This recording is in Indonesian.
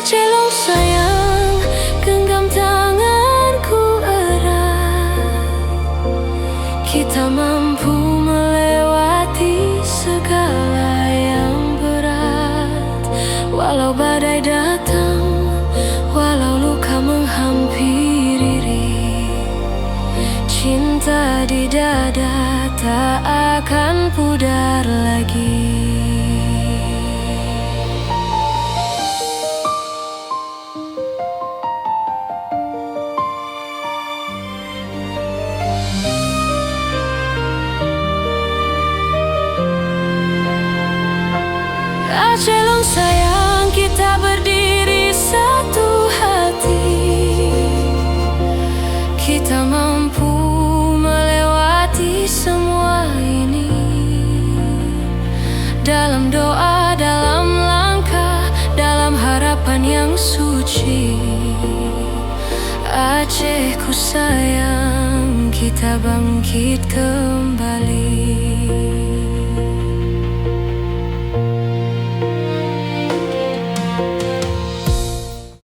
Celong sayang, genggam tanganku erat. Kita mampu melewati segala yang berat. Walau badai datang, walau luka menghampiri, cinta di dada tak akan pudar lagi. Celong sayang, kita berdiri satu hati. Kita mampu melewati semua ini. Dalam doa, dalam langkah, dalam harapan yang suci. Acehku sayang, kita bangkit kembali.